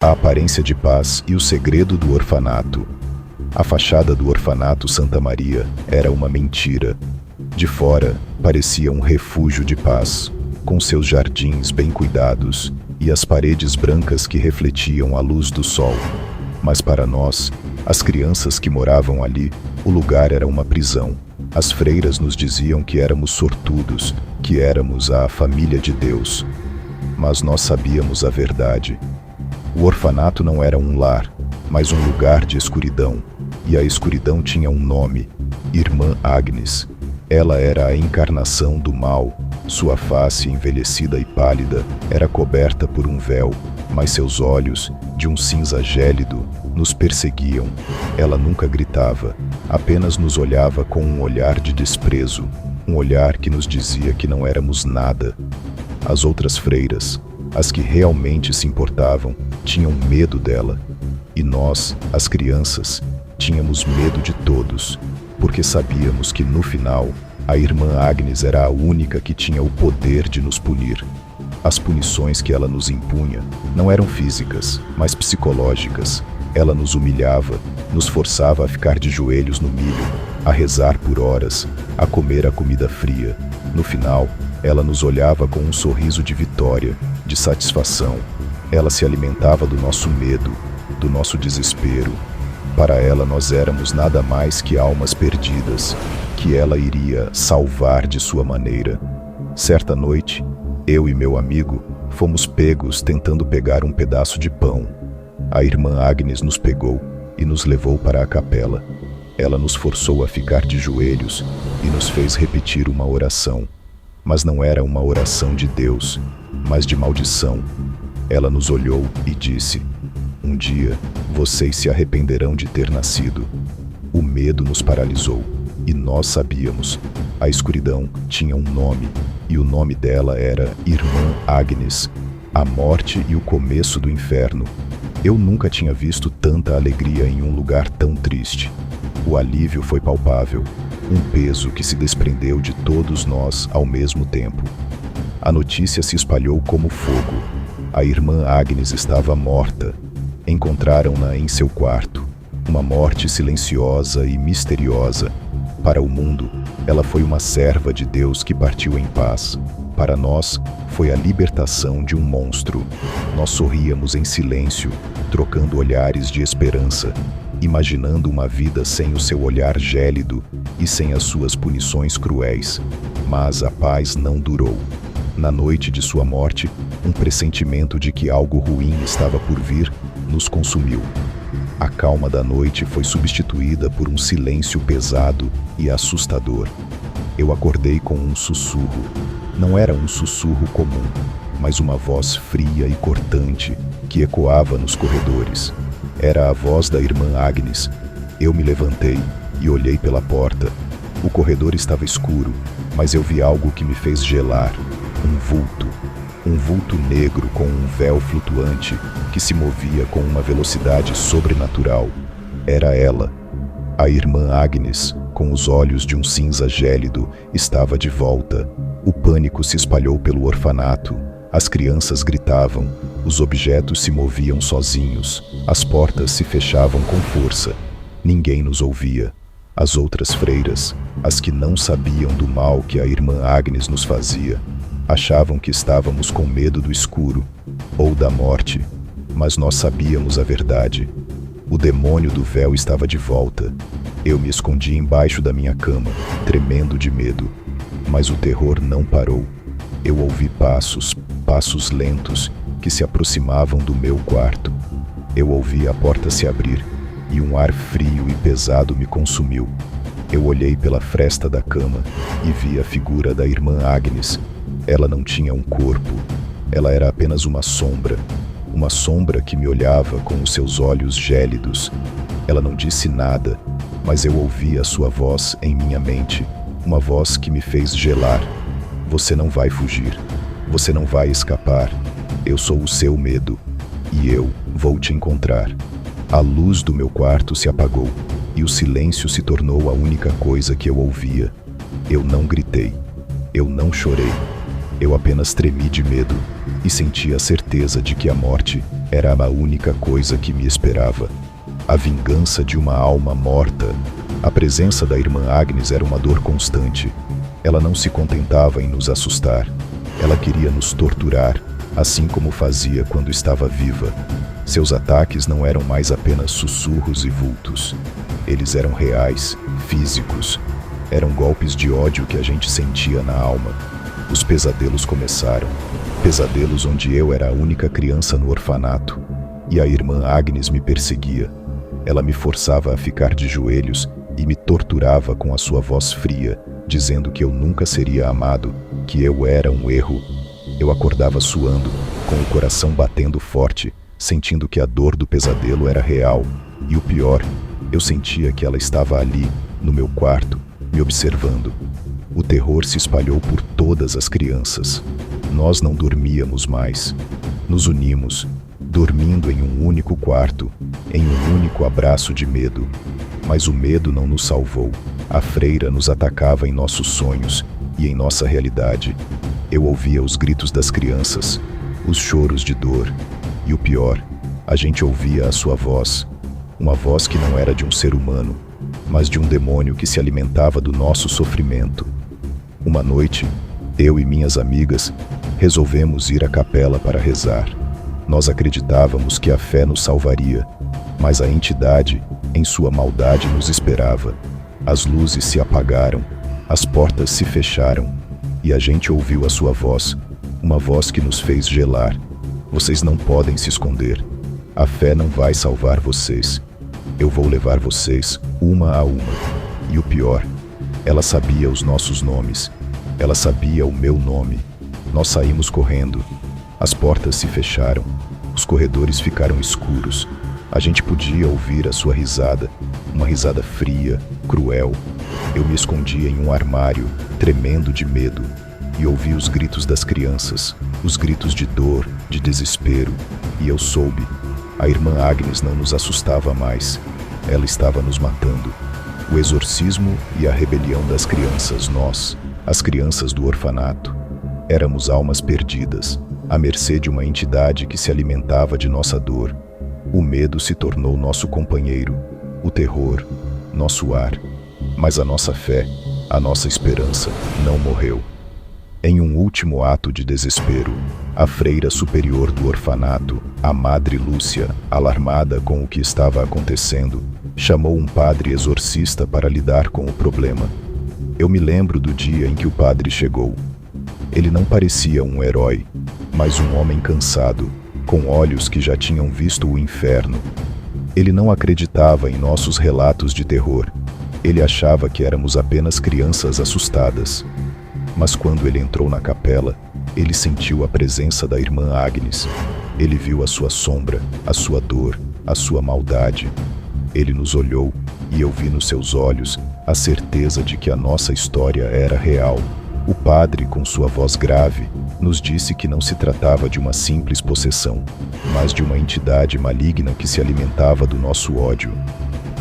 A aparência de paz e o segredo do orfanato. A fachada do orfanato Santa Maria era uma mentira. De fora, parecia um refúgio de paz, com seus jardins bem cuidados e as paredes brancas que refletiam a luz do sol. Mas para nós, as crianças que moravam ali, o lugar era uma prisão. As freiras nos diziam que éramos sortudos, que éramos a família de Deus. Mas nós sabíamos a verdade. O orfanato não era um lar, mas um lugar de escuridão. E a escuridão tinha um nome: Irmã Agnes. Ela era a encarnação do mal. Sua face envelhecida e pálida era coberta por um véu, mas seus olhos, de um cinza gélido, nos perseguiam. Ela nunca gritava, apenas nos olhava com um olhar de desprezo, um olhar que nos dizia que não éramos nada. As outras freiras, as que realmente se importavam, tinham medo dela. E nós, as crianças, tínhamos medo de todos, porque sabíamos que no final, a irmã Agnes era a única que tinha o poder de nos punir. As punições que ela nos impunha não eram físicas, mas psicológicas. Ela nos humilhava, nos forçava a ficar de joelhos no milho, a rezar por horas, a comer a comida fria. No final, ela nos olhava com um sorriso de vitória, de satisfação. Ela se alimentava do nosso medo, do nosso desespero. Para ela nós éramos nada mais que almas perdidas, que ela iria salvar de sua maneira. Certa noite, eu e meu amigo fomos pegos tentando pegar um pedaço de pão. A irmã Agnes nos pegou e nos levou para a capela. Ela nos forçou a ficar de joelhos e nos fez repetir uma oração. Mas não era uma oração de Deus, mas de maldição. Ela nos olhou e disse: "Um dia, vocês se arrependerão de ter nascido." O medo nos paralisou, e nós sabíamos. A escuridão tinha um nome, e o nome dela era Irmã Agnes, a morte e o começo do inferno. Eu nunca tinha visto tanta alegria em um lugar tão triste. O alívio foi palpável, um peso que se desprendeu de todos nós ao mesmo tempo. A notícia se espalhou como fogo. A irmã Agnes estava morta. Encontraram-na em seu quarto. Uma morte silenciosa e misteriosa. Para o mundo, ela foi uma serva de Deus que partiu em paz. Para nós, foi a libertação de um monstro. Nós sorríamos em silêncio, trocando olhares de esperança, imaginando uma vida sem o seu olhar gélido e sem as suas punições cruéis. Mas a paz não durou. Na noite de sua morte, um pressentimento de que algo ruim estava por vir nos consumiu. A calma da noite foi substituída por um silêncio pesado e assustador. Eu acordei com um sussurro. Não era um sussurro comum, mas uma voz fria e cortante que ecoava nos corredores. Era a voz da irmã Agnes. Eu me levantei e olhei pela porta. O corredor estava escuro, mas eu vi algo que me fez gelar. Um vulto negro com um véu flutuante que se movia com uma velocidade sobrenatural. Era ela. A irmã Agnes, com os olhos de um cinza gélido, estava de volta. O pânico se espalhou pelo orfanato. As crianças gritavam, os objetos se moviam sozinhos, as portas se fechavam com força. Ninguém nos ouvia. As outras freiras, as que não sabiam do mal que a irmã Agnes nos fazia, achavam que estávamos com medo do escuro ou da morte, mas nós sabíamos a verdade. O demônio do véu estava de volta. Eu me escondi embaixo da minha cama, tremendo de medo. Mas o terror não parou. Eu ouvi passos lentos, que se aproximavam do meu quarto. Eu ouvi a porta se abrir, e um ar frio e pesado me consumiu. Eu olhei pela fresta da cama e vi a figura da irmã Agnes. Ela não tinha um corpo. Ela era apenas uma sombra que me olhava com os seus olhos gélidos. Ela não disse nada, mas eu ouvi a sua voz em minha mente, uma voz que me fez gelar. Você não vai fugir. Você não vai escapar. Eu sou o seu medo. E eu vou te encontrar. A luz do meu quarto se apagou e o silêncio se tornou a única coisa que eu ouvia. Eu não gritei. Eu não chorei. Eu apenas tremi de medo e senti a certeza de que a morte Era a única coisa que me esperava. A vingança de uma alma morta. A presença da irmã Agnes era uma dor constante. Ela não se contentava em nos assustar. Ela queria nos torturar, assim como fazia quando estava viva. Seus ataques não eram mais apenas sussurros e vultos. Eles eram reais, físicos. Eram golpes de ódio que a gente sentia na alma. Os pesadelos começaram. Pesadelos onde eu era a única criança no orfanato. E a irmã Agnes me perseguia. Ela me forçava a ficar de joelhos e me torturava com a sua voz fria, dizendo que eu nunca seria amado, que eu era um erro. Eu acordava suando, com o coração batendo forte, sentindo que a dor do pesadelo era real. E o pior, eu sentia que ela estava ali, no meu quarto, me observando. O terror se espalhou por todas as crianças. Nós não dormíamos mais. Nos unimos, dormindo em um único quarto, em um único abraço de medo. Mas o medo não nos salvou. A freira nos atacava em nossos sonhos e em nossa realidade. Eu ouvia os gritos das crianças, os choros de dor. E o pior, a gente ouvia a sua voz. Uma voz que não era de um ser humano, mas de um demônio que se alimentava do nosso sofrimento. Uma noite, eu e minhas amigas resolvemos ir à capela para rezar. Nós acreditávamos que a fé nos salvaria, mas a entidade, em sua maldade, nos esperava. As luzes se apagaram, as portas se fecharam, e a gente ouviu a sua voz, uma voz que nos fez gelar. Vocês não podem se esconder. A fé não vai salvar vocês. Eu vou levar vocês, uma a uma. E o pior, ela sabia os nossos nomes. Ela sabia o meu nome. Nós saímos correndo. As portas se fecharam. Os corredores ficaram escuros. A gente podia ouvir a sua risada, uma risada fria, cruel. Eu me escondi em um armário, tremendo de medo, e ouvi os gritos das crianças, os gritos de dor, de desespero. E eu soube. A irmã Agnes não nos assustava mais. Ela estava nos matando. O exorcismo e a rebelião das crianças, nós, as crianças do orfanato, éramos almas perdidas, à mercê de uma entidade que se alimentava de nossa dor. O medo se tornou nosso companheiro, o terror, nosso ar. Mas a nossa fé, a nossa esperança, não morreu. Em um último ato de desespero, a freira superior do orfanato, a Madre Lúcia, alarmada com o que estava acontecendo, chamou um padre exorcista para lidar com o problema. Eu me lembro do dia em que o padre chegou. Ele não parecia um herói, mas um homem cansado, com olhos que já tinham visto o inferno. Ele não acreditava em nossos relatos de terror. Ele achava que éramos apenas crianças assustadas. Mas quando ele entrou na capela, ele sentiu a presença da irmã Agnes. Ele viu a sua sombra, a sua dor, a sua maldade. Ele nos olhou e eu vi nos seus olhos a certeza de que a nossa história era real. O padre, com sua voz grave, nos disse que não se tratava de uma simples possessão, mas de uma entidade maligna que se alimentava do nosso ódio.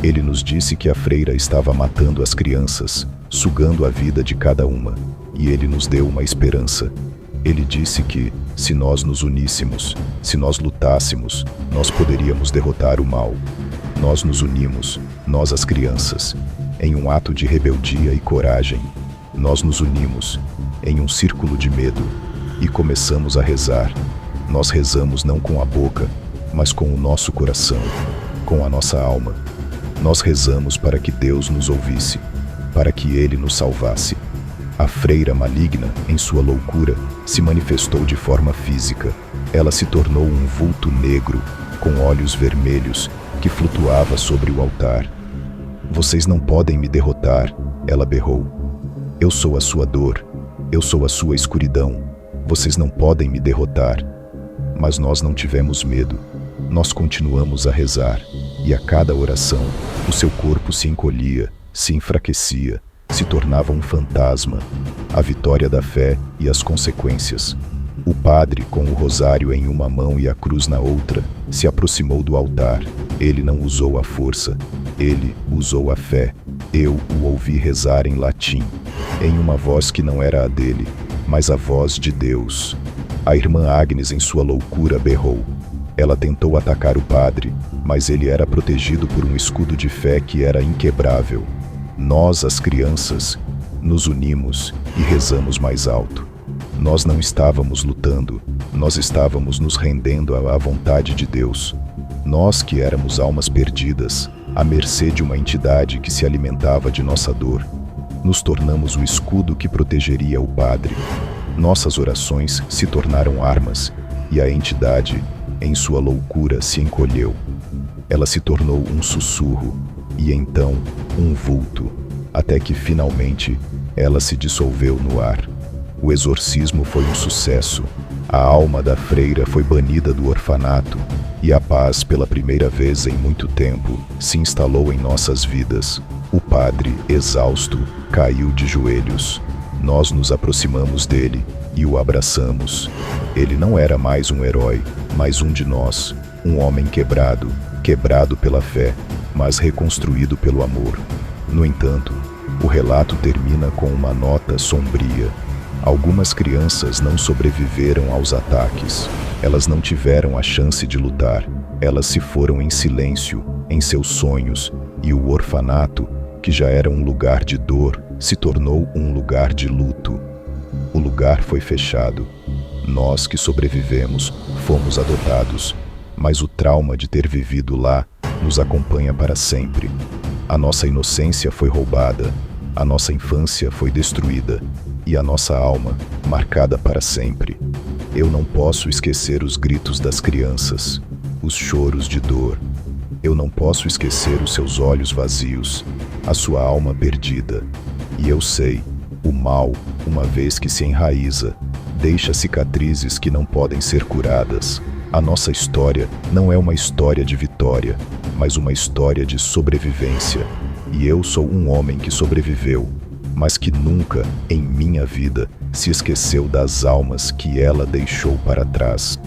Ele nos disse que a freira estava matando as crianças, sugando a vida de cada uma, e ele nos deu uma esperança. Ele disse que, se nós nos uníssemos, se nós lutássemos, nós poderíamos derrotar o mal. Nós nos unimos, nós as crianças, em um ato de rebeldia e coragem. Nós nos unimos, em um círculo de medo, e começamos a rezar. Nós rezamos não com a boca, mas com o nosso coração, com a nossa alma. Nós rezamos para que Deus nos ouvisse, para que Ele nos salvasse. A freira maligna, em sua loucura, se manifestou de forma física. Ela se tornou um vulto negro, com olhos vermelhos, que flutuava sobre o altar. Vocês não podem me derrotar, ela berrou. Eu sou a sua dor, eu sou a sua escuridão. Vocês não podem me derrotar. Mas nós não tivemos medo. Nós continuamos a rezar, e a cada oração, o seu corpo se encolhia, se enfraquecia, se tornava um fantasma. A vitória da fé e as consequências. O padre, com o rosário em uma mão e a cruz na outra, se aproximou do altar. Ele não usou a força, ele usou a fé. Eu o ouvi rezar em latim, em uma voz que não era a dele, mas a voz de Deus. A irmã Agnes, em sua loucura, berrou: Ela tentou atacar o padre, mas ele era protegido por um escudo de fé que era inquebrável. Nós, as crianças, nos unimos e rezamos mais alto. Nós não estávamos lutando, nós estávamos nos rendendo à vontade de Deus. Nós que éramos almas perdidas, à mercê de uma entidade que se alimentava de nossa dor, nos tornamos o escudo que protegeria o padre. Nossas orações se tornaram armas, e a entidade, em sua loucura, se encolheu. Ela se tornou um sussurro, e então um vulto, até que finalmente ela se dissolveu no ar. O exorcismo foi um sucesso. A alma da freira foi banida do orfanato, e a paz, pela primeira vez em muito tempo, se instalou em nossas vidas. O padre, exausto, caiu de joelhos. Nós nos aproximamos dele e o abraçamos. Ele não era mais um herói, mas um de nós, um homem quebrado pela fé, mas reconstruído pelo amor. No entanto, o relato termina com uma nota sombria. Algumas crianças não sobreviveram aos ataques. Elas não tiveram a chance de lutar. Elas se foram em silêncio, em seus sonhos, e o orfanato, que já era um lugar de dor, se tornou um lugar de luto. O lugar foi fechado. Nós que sobrevivemos fomos adotados, mas o trauma de ter vivido lá nos acompanha para sempre. A nossa inocência foi roubada, a nossa infância foi destruída e a nossa alma marcada para sempre. Eu não posso esquecer os gritos das crianças, os choros de dor. Eu não posso esquecer os seus olhos vazios, a sua alma perdida. E eu sei, o mal, uma vez que se enraiza, deixa cicatrizes que não podem ser curadas. A nossa história não é uma história de vitória, mas uma história de sobrevivência. E eu sou um homem que sobreviveu, mas que nunca, em minha vida, se esqueceu das almas que ela deixou para trás.